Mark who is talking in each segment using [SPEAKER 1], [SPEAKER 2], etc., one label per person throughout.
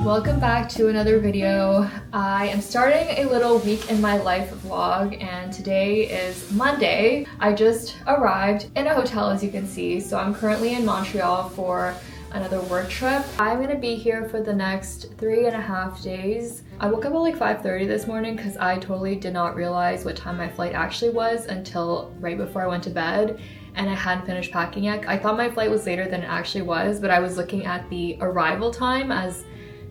[SPEAKER 1] Welcome back to another video. I am starting a little week in my life vlog, and today is Monday. I just arrived in a hotel, as you can see, so I'm currently in Montreal for another work trip. I'm gonna be here for the next 3.5 days. I woke up at like 5:30 this morning because I totally did not realize what time my flight actually was until right before I went to bed, and I hadn't finished packing yet. I thought my flight was later than it actually was, but I was looking at the arrival time as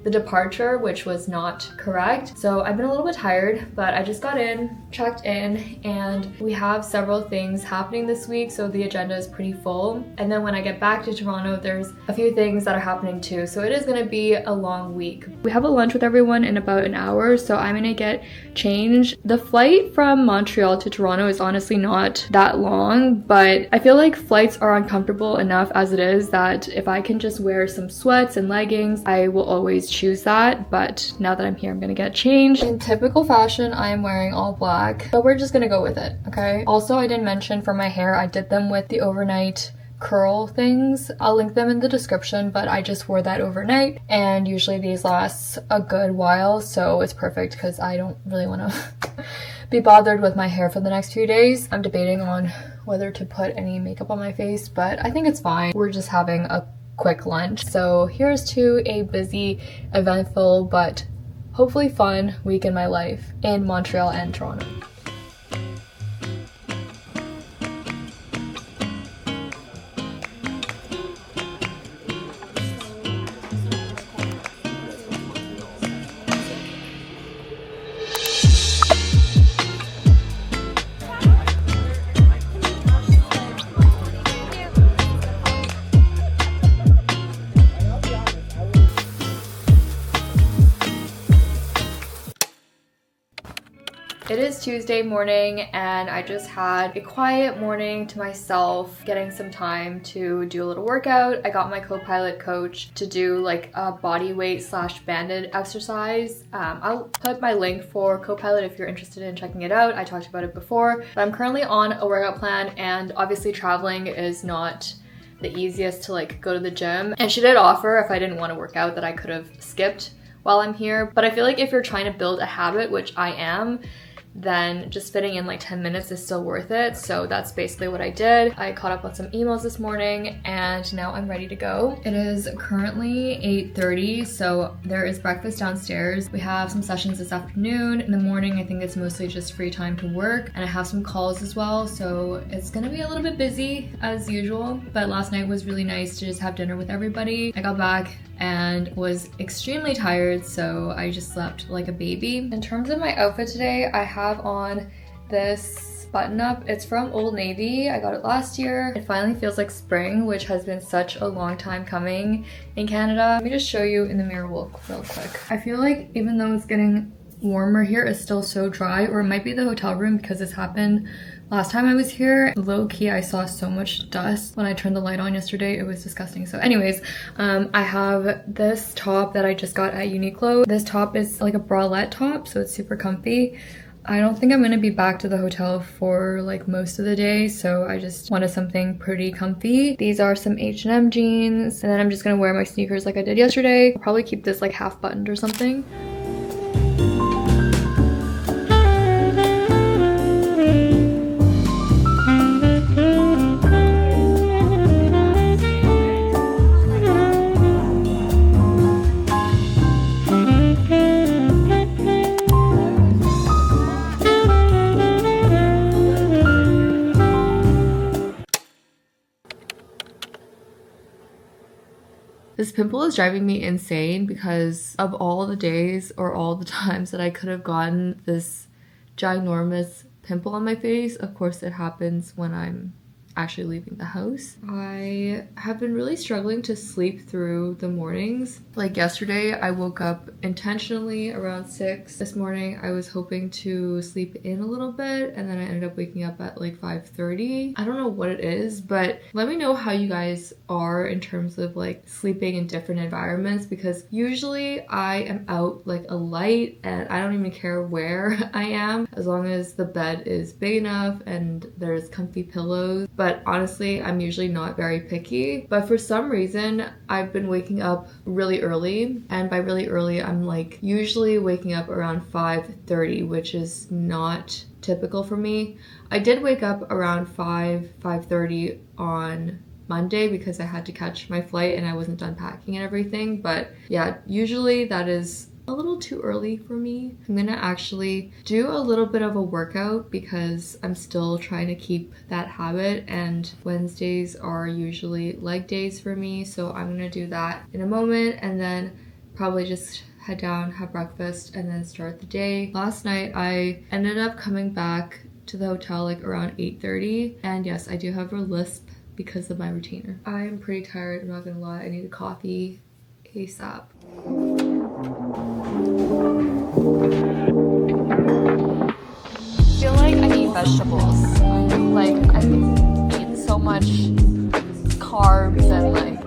[SPEAKER 1] the departure, which was not correct. So I've been a little bit tired, but I just got in, checked in, and we have several things happening this week, so the agenda is pretty full. And then when I get back to Toronto, there's a few things that are happening too, so it is gonna be a long week. We have a lunch with everyone in about an hour, so I'm gonna get changed. The flight from Montreal to Toronto is honestly not that long, but I feel like flights are uncomfortable enough as it is that if I can just wear some sweats and leggings, I will always choose that. But now that I'm here, I'm gonna get changed. In typical fashion, I am wearing all black, but we're just gonna go with it, okay? Also, I didn't mention for my hair, I did them with the overnight curl things. I'll link them in the description, but I just wore that overnight, and usually these last a good while, so it's perfect because I don't really want to be bothered with my hair for the next few days. I'm debating on whether to put any makeup on my face, but I think it's fine. We're just having a quick lunch. So here's to a busy, eventful, but hopefully fun week in my life in Montreal and Toronto. It is Tuesday morning, and I just had a quiet morning to myself, getting some time to do a little workout. I got my co-pilot coach to do like a body weight / banded exercise. I'll put my link for co-pilot if you're interested in checking it out. I talked about it before, but I'm currently on a workout plan, and obviously traveling is not the easiest to like go to the gym. And she did offer, if I didn't want to work out, that I could have skipped while I'm here. But I feel like if you're trying to build a habit, which I am, then just fitting in like 10 minutes is still worth it. So that's basically what I did. I caught up on some emails this morning, and now I'm ready to go. It is currently 8:30, so there is breakfast downstairs. We have some sessions this afternoon. In the morning, I think it's mostly just free time to work, and I have some calls as well, so it's gonna be a little bit busy as usual. But last night was really nice to just have dinner with everybody. I got back and was extremely tired, so I just slept like a baby. In terms of my outfit today, I have on this button up. It's from Old Navy. I got it last year. It finally feels like spring, which has been such a long time coming in Canada. Let me just show you in the mirror real quick. I feel like even though it's getting warmer here, it's still so dry, or it might be the hotel room because this happened last time I was here. Low key, I saw so much dust when I turned the light on yesterday. It was disgusting. So anyways, I have this top that I just got at Uniqlo. This top is like a bralette top, so it's super comfy. I don't think I'm gonna be back to the hotel for like most of the day, so I just wanted something pretty comfy. These are some H&M jeans, and then I'm just gonna wear my sneakers like I did yesterday. I'll probably keep this like half buttoned or something. This pimple is driving me insane because of all the days or all the times that I could have gotten this ginormous pimple on my face. Of course, it happens when I'm actually leaving the house. I have been really struggling to sleep through the mornings. Like yesterday, I woke up intentionally around 6. This morning, I was hoping to sleep in a little bit, and then I ended up waking up at like 5:30. I don't know what it is, but let me know how you guys are in terms of like sleeping in different environments, because usually I am out like a light and I don't even care where I am as long as the bed is big enough and there's comfy pillows. But but honestly, I'm usually not very picky. But for some reason, I've been waking up really early, and by really early, I'm like usually waking up around 5:30, which is not typical for me. I did wake up around 5:30 on Monday because I had to catch my flight and I wasn't done packing and everything. But yeah, usually that is a little too early for me. I'm gonna actually do a little bit of a workout because I'm still trying to keep that habit, and Wednesdays are usually leg days for me, so I'm gonna do that in a moment and then probably just head down, have breakfast, and then start the day. Last night I ended up coming back to the hotel like around 8:30, and yes, I do have a lisp because of my retainer. I'm pretty tired, I'm not gonna lie. I need a coffee ASAP. I feel like I need vegetables. Like, I've eaten so much carbs and like...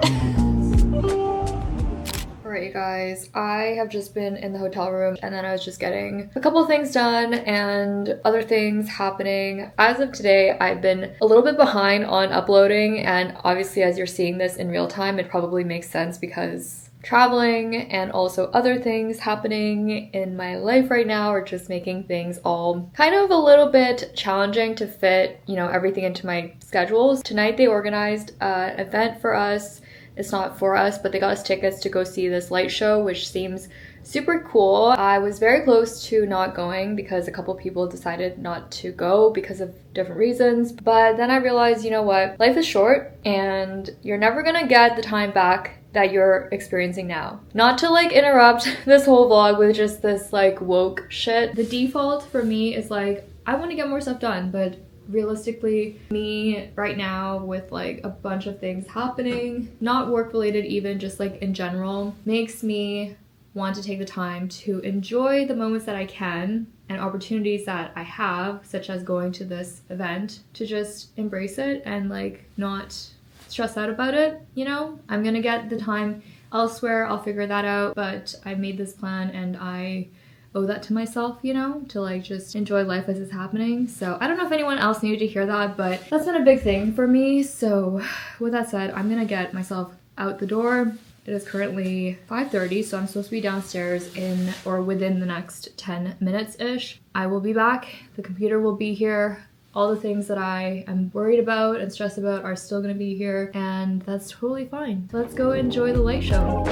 [SPEAKER 1] Alright guys, I have just been in the hotel room and then I was just getting a couple things done and other things happening. As of today, I've been a little bit behind on uploading, and obviously as you're seeing this in real time, it probably makes sense because traveling and also other things happening in my life right now are just making things all kind of a little bit challenging to fit, you know, everything into my schedules. Tonight they organized an event for us. It's not for us, but they got us tickets to go see this light show, which seems super cool. I was very close to not going because a couple people decided not to go because of different reasons. But then I realized, you know what? Life is short and you're never gonna get the time back that you're experiencing now. Not to like interrupt this whole vlog with just this like woke shit. The default for me is like, I want to get more stuff done, but realistically, me right now with like a bunch of things happening, not work related even, just like in general, makes me want to take the time to enjoy the moments that I can and opportunities that I have, such as going to this event, to just embrace it and like not stress out about it, you know? I'm gonna get the time elsewhere, I'll figure that out, but I made this plan and I owe that to myself, you know, to like just enjoy life as it's happening. So I don't know if anyone else needed to hear that, but that's been a big thing for me. So with that said, I'm gonna get myself out the door. It is currently 5:30, so I'm supposed to be downstairs in or within the next 10 minutes-ish. I will be back, the computer will be here. All the things that I am worried about and stressed about are still gonna be here, and that's totally fine. So let's go enjoy the light show.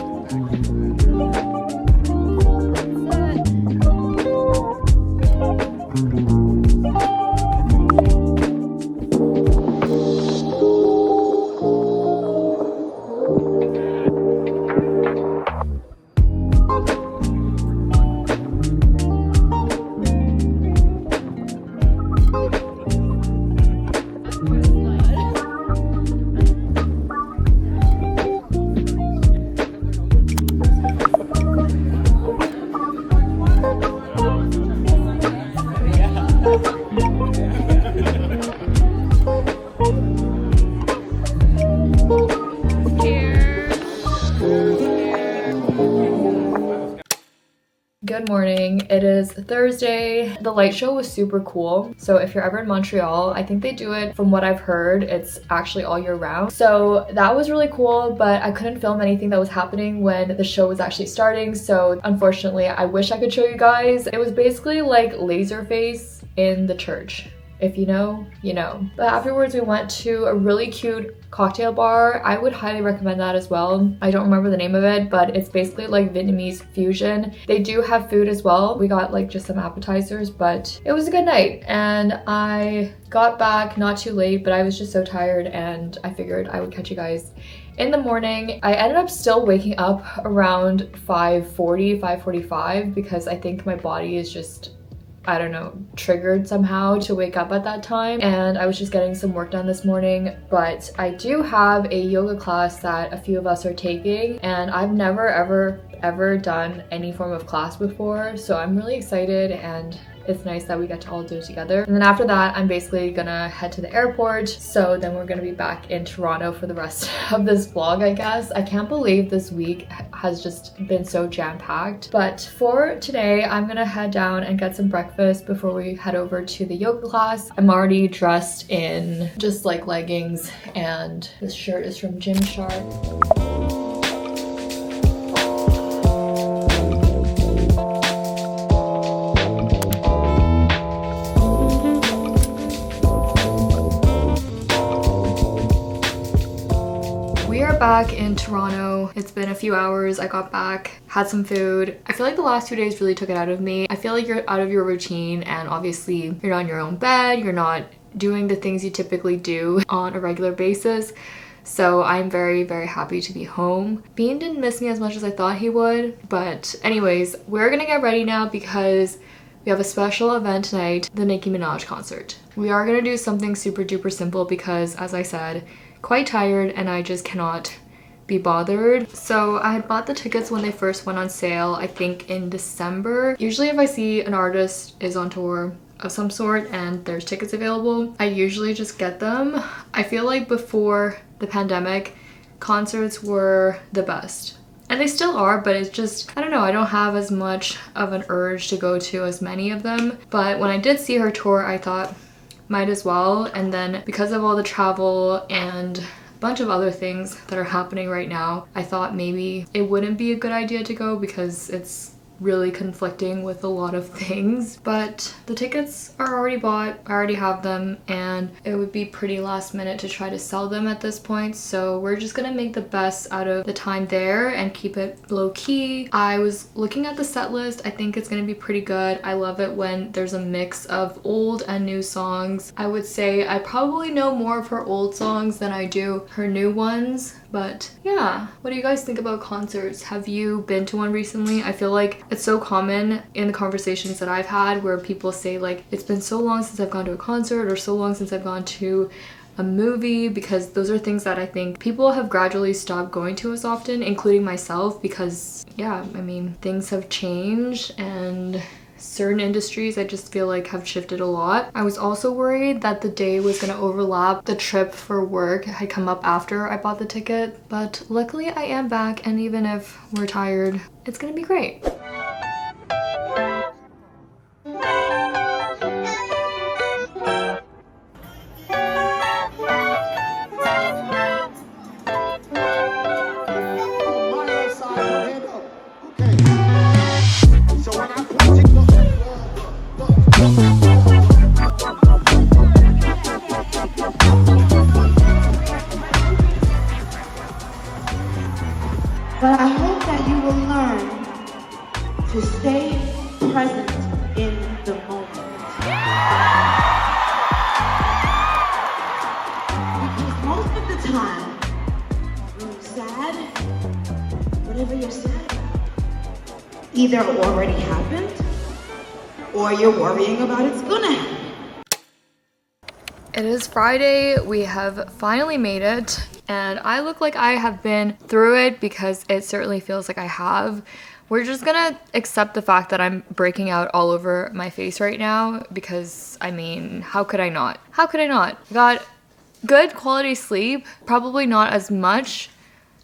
[SPEAKER 1] Good morning. It is Thursday. The light show was super cool. So if you're ever in Montreal, I think they do it, from what I've heard, it's actually all year round. So that was really cool, but I couldn't film anything that was happening when the show was actually starting. So unfortunately, I wish I could show you guys. It was basically like Laserface in the church. If you know, you know. But afterwards we went to a really cute cocktail bar. I would highly recommend that as well. I don't remember the name of it, but it's basically like Vietnamese fusion. They do have food as well. We got like just some appetizers, but it was a good night. And I got back not too late, but I was just so tired and I figured I would catch you guys in the morning. I ended up still waking up around 5:40, 5:45 because I think my body is just, I don't know, triggered somehow to wake up at that time, and I was just getting some work done this morning. But I do have a yoga class that a few of us are taking, and I've never ever done any form of class before, so I'm really excited and it's nice that we get to all do it together. And then after that, I'm basically gonna head to the airport. So then we're gonna be back in Toronto for the rest of this vlog, I guess. I can't believe this week has just been so jam-packed. But for today, I'm gonna head down and get some breakfast before we head over to the yoga class. I'm already dressed in just like leggings, and this shirt is from Gymshark. Back in Toronto. It's been a few hours. I got back, had some food. I feel like the last 2 days really took it out of me. I feel like you're out of your routine, and obviously you're not in your own bed, you're not doing the things you typically do on a regular basis. So I'm very, very happy to be home. Bean didn't miss me as much as I thought he would. But anyways, we're gonna get ready now because we have a special event tonight, the Nicki Minaj concert. We are gonna do something super duper simple because, as I said, quite tired and I just cannot be bothered. So I had bought the tickets when they first went on sale, I think in December. Usually if I see an artist is on tour of some sort and there's tickets available, I usually just get them. I feel like before the pandemic, concerts were the best. And they still are, but it's just, I don't know, I don't have as much of an urge to go to as many of them. But when I did see her tour, I thought, might as well. And then because of all the travel and a bunch of other things that are happening right now, I thought maybe it wouldn't be a good idea to go because it's really conflicting with a lot of things. But the tickets are already bought, I already have them, and it would be pretty last minute to try to sell them at this point. So we're just gonna make the best out of the time there and keep it low key. I was looking at the set list. I think it's gonna be pretty good. I love it when there's a mix of old and new songs. I would say I probably know more of her old songs than I do her new ones. But yeah, what do you guys think about concerts? Have you been to one recently? I feel like it's so common in the conversations that I've had where people say like, it's been so long since I've gone to a concert or so long since I've gone to a movie, because those are things that I think people have gradually stopped going to as often, including myself, because yeah, I mean, things have changed and certain industries I just feel like have shifted a lot. I was also worried that the day was gonna overlap. The trip for work had come up after I bought the ticket, but luckily I am back, and even if we're tired, it's gonna be great.
[SPEAKER 2] But I hope that you will learn to stay present in the moment. Because most of the time, when you're sad, whatever you're sad about either already happened or you're worrying about it's gonna happen.
[SPEAKER 1] It is Friday. We have finally made it, and I look like I have been through it because it certainly feels like I have. We're just gonna accept the fact that I'm breaking out all over my face right now because, I mean, how could I not? How could I not? Got good quality sleep, probably not as much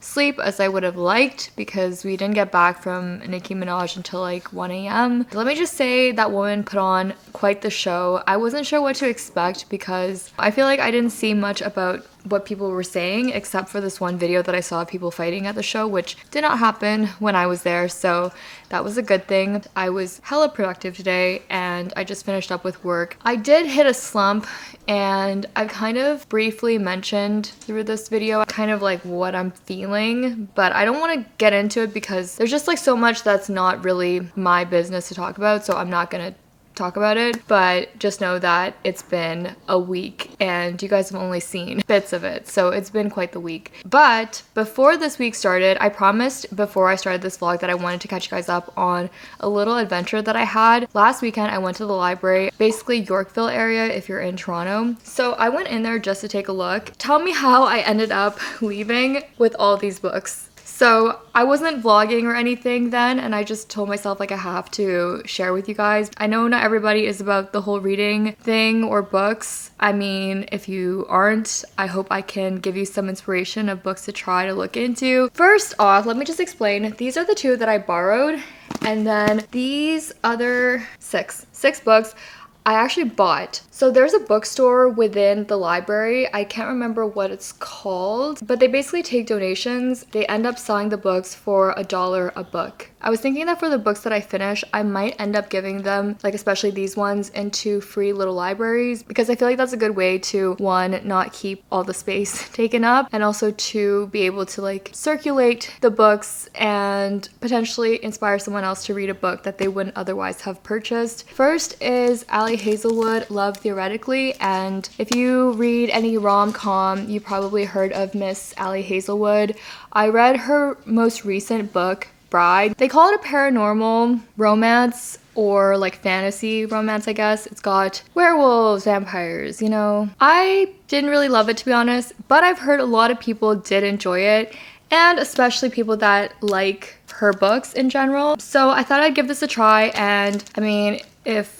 [SPEAKER 1] sleep as I would have liked because we didn't get back from Nicki Minaj until like 1 a.m. Let me just say that woman put on quite the show. I wasn't sure what to expect because I feel like I didn't see much about what people were saying except for this one video that I saw of people fighting at the show, which did not happen when I was there, so that was a good thing. I was hella productive today and I just finished up with work. I did hit a slump, and I've kind of briefly mentioned through this video kind of like what I'm feeling, but I don't want to get into it because there's just like so much that's not really my business to talk about, so I'm not gonna talk about it. But just know that it's been a week and you guys have only seen bits of it, so it's been quite the week. But before this week started, I promised before I started this vlog that I wanted to catch you guys up on a little adventure that I had. Last weekend I went to the library, basically Yorkville area if you're in Toronto. So I went in there just to take a look. Tell me how I ended up leaving with all these books. So I wasn't vlogging or anything then, and I just told myself like I have to share with you guys. I know not everybody is about the whole reading thing or books. I mean, if you aren't, I hope I can give you some inspiration of books to try to look into. First off, let me just explain. These are the two that I borrowed, and then these other six books I actually bought. So there's a bookstore within the library. I can't remember what it's called, but they basically take donations. They end up selling the books for $1 a book. I was thinking that for the books that I finish, I might end up giving them, like especially these ones, into free little libraries, because I feel like that's a good way to, one, not keep all the space taken up, and also to be able to like circulate the books and potentially inspire someone else to read a book that they wouldn't otherwise have purchased. First is Ali Hazelwood, Love Theoretically, and if you read any rom-com, you probably heard of Miss Ali Hazelwood. I read her most recent book, Bride. They call it a paranormal romance or like fantasy romance, I guess. It's got werewolves, vampires, you know. I didn't really love it, to be honest, but I've heard a lot of people did enjoy it, and especially people that like her books in general. So I thought I'd give this a try, and I mean, if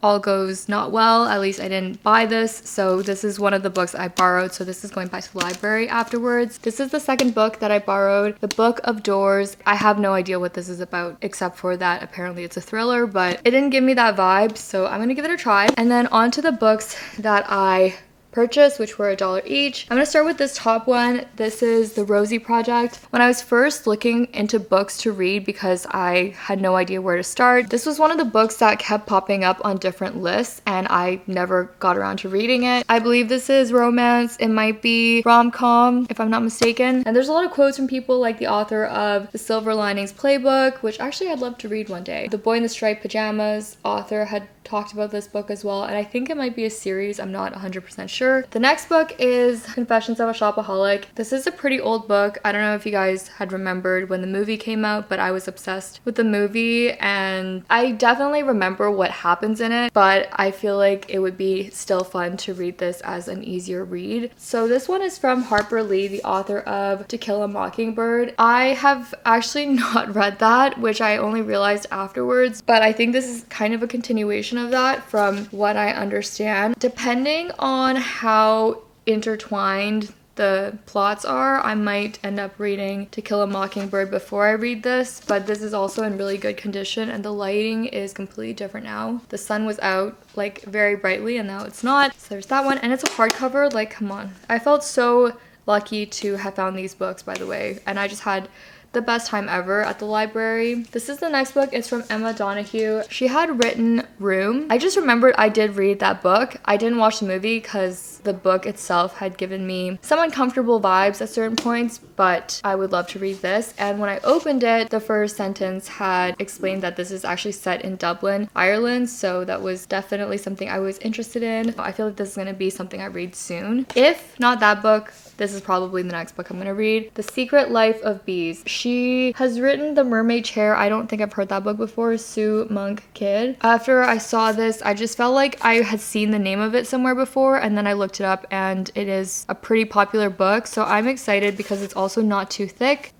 [SPEAKER 1] all goes not well, at least I didn't buy this. So this is one of the books I borrowed, so this is going back to the library afterwards. This is the second book that I borrowed, The Book of Doors. I have no idea what this is about, except for that apparently it's a thriller, but it didn't give me that vibe, so I'm gonna give it a try. And then on to the books that I purchased, which were $1 each. I'm gonna start with this top one. This is The Rosie Project. When I was first looking into books to read, because I had no idea where to start, this was one of the books that kept popping up on different lists, and I never got around to reading it. I believe this is romance. It might be rom-com, if I'm not mistaken. And there's a lot of quotes from people like the author of The Silver Linings Playbook, which actually I'd love to read one day. The Boy in the Striped Pajamas author had talked about this book as well, and I think it might be a series. I'm not 100% sure. The next book is Confessions of a Shopaholic. This is a pretty old book. I don't know if you guys had remembered when the movie came out, but I was obsessed with the movie, and I definitely remember what happens in it, but I feel like it would be still fun to read this as an easier read. So this one is from Harper Lee, the author of To Kill a Mockingbird. I have actually not read that, which I only realized afterwards, but I think this is kind of a continuation of that from what I understand. Depending on how intertwined the plots are, I might end up reading To Kill a Mockingbird before I read this, but this is also in really good condition, and the lighting is completely different now. The sun was out like very brightly, and now it's not. So there's that one, and it's a hardcover. Like, come on. I felt so lucky to have found these books, by the way, and I just had the best time ever at the library. This is the next book. It's from Emma Donoghue. She had written Room. I just remembered I did read that book. I didn't watch the movie because the book itself had given me some uncomfortable vibes at certain points, but I would love to read this. And when I opened it, the first sentence had explained that this is actually set in Dublin, Ireland, so that was definitely something I was interested in. I feel like this is going to be something I read soon. If not that book, this is probably the next book I'm gonna read. The Secret Life of Bees. She has written The Mermaid Chair. I don't think I've heard that book before. Sue Monk Kidd. After I saw this, I just felt like I had seen the name of it somewhere before, and then I looked it up, and it is a pretty popular book, so I'm excited because it's also not too thick.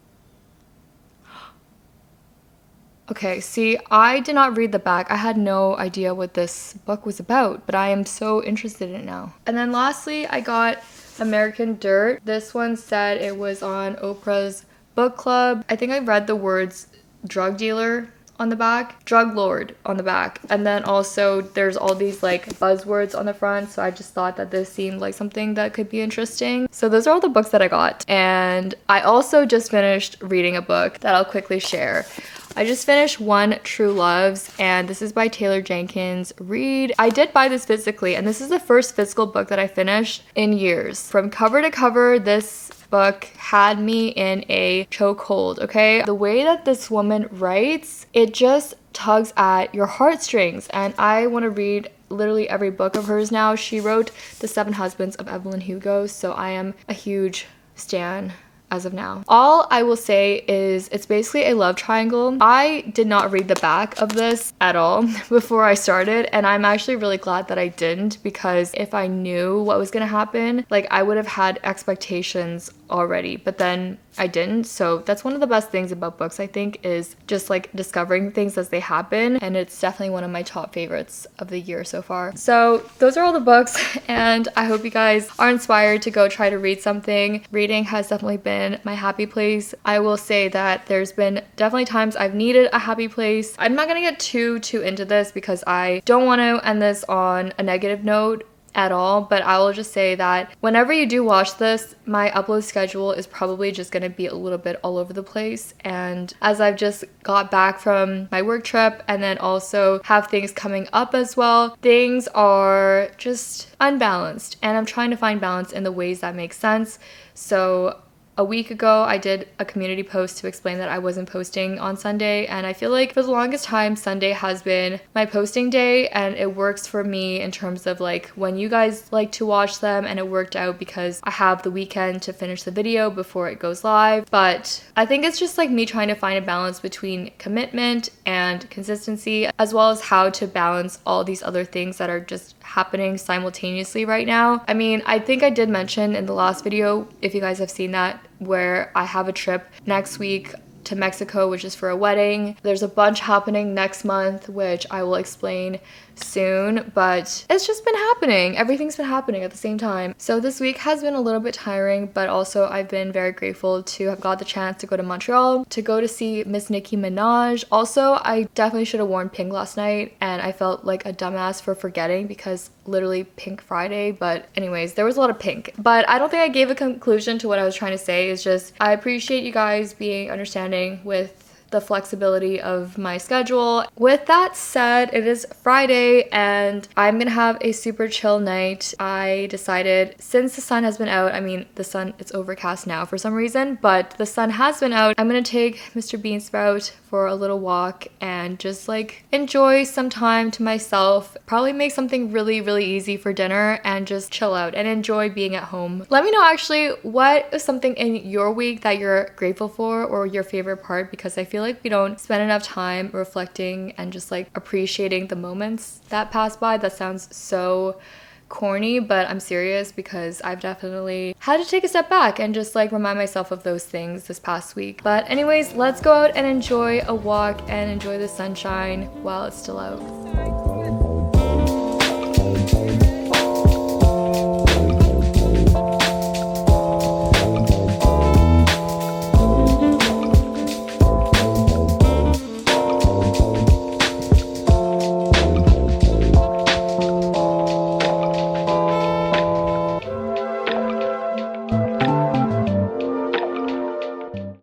[SPEAKER 1] Okay, see, I did not read the back. I had no idea what this book was about, but I am so interested in it now. And then lastly, I got American Dirt. This one said it was on Oprah's book club. I think I read the words drug dealer on the back, drug lord on the back, and then also there's all these like buzzwords on the front, so I just thought that this seemed like something that could be interesting. So those are all the books that I got, and I also just finished reading a book that I'll quickly share. I just finished One True Loves, and this is by Taylor Jenkins Reid. I did buy this physically, and this is the first physical book that I finished in years. From cover to cover, this book had me in a chokehold, okay? The way that this woman writes, it just tugs at your heartstrings, and I want to read literally every book of hers now. She wrote The Seven Husbands of Evelyn Hugo, so I am a huge stan as of now. All I will say is it's basically a love triangle. I did not read the back of this at all before I started, and I'm actually really glad that I didn't, because if I knew what was gonna happen, like I would have had expectations already. But then I didn't. So that's one of the best things about books, I think, is just like discovering things as they happen. And it's definitely one of my top favorites of the year so far. So those are all the books, and I hope you guys are inspired to go try to read something. Reading has definitely been my happy place. I will say that there's been definitely times I've needed a happy place. I'm not gonna get too into this because I don't want to end this on a negative note at all, but I will just say that whenever you do watch this, my upload schedule is probably just gonna be a little bit all over the place. And as I've just got back from my work trip and then also have things coming up as well, things are just unbalanced, and I'm trying to find balance in the ways that make sense. So a week ago, I did a community post to explain that I wasn't posting on Sunday, and I feel like for the longest time, Sunday has been my posting day, and it works for me in terms of like when you guys like to watch them, and it worked out because I have the weekend to finish the video before it goes live. But I think it's just like me trying to find a balance between commitment and consistency, as well as how to balance all these other things that are just happening simultaneously right now. I mean, I think I did mention in the last video, if you guys have seen that, where I have a trip next week to Mexico, which is for a wedding. There's a bunch happening next month, which I will explain soon, but it's just been happening. Everything's been happening at the same time. So this week has been a little bit tiring, but also I've been very grateful to have got the chance to go to Montreal, to go to see Miss Nicki Minaj. Also, I definitely should have worn pink last night, and I felt like a dumbass for forgetting because literally Pink Friday. But anyways, there was a lot of pink. But I don't think I gave a conclusion to what I was trying to say. It's just I appreciate you guys being understanding with the flexibility of my schedule. With that said, it is Friday and I'm gonna have a super chill night. I decided, since the sun has been out, I mean the sun, it's overcast now for some reason, but the sun has been out, I'm gonna take Mr. Beansprout for a little walk and just like enjoy some time to myself. Probably make something really easy for dinner and just chill out and enjoy being at home. Let me know actually what is something in your week that you're grateful for or your favorite part, because I feel like we don't spend enough time reflecting and just like appreciating the moments that pass by. That sounds so corny, but I'm serious because I've definitely had to take a step back and just like remind myself of those things this past week. But anyways, let's go out and enjoy a walk and enjoy the sunshine while it's still out.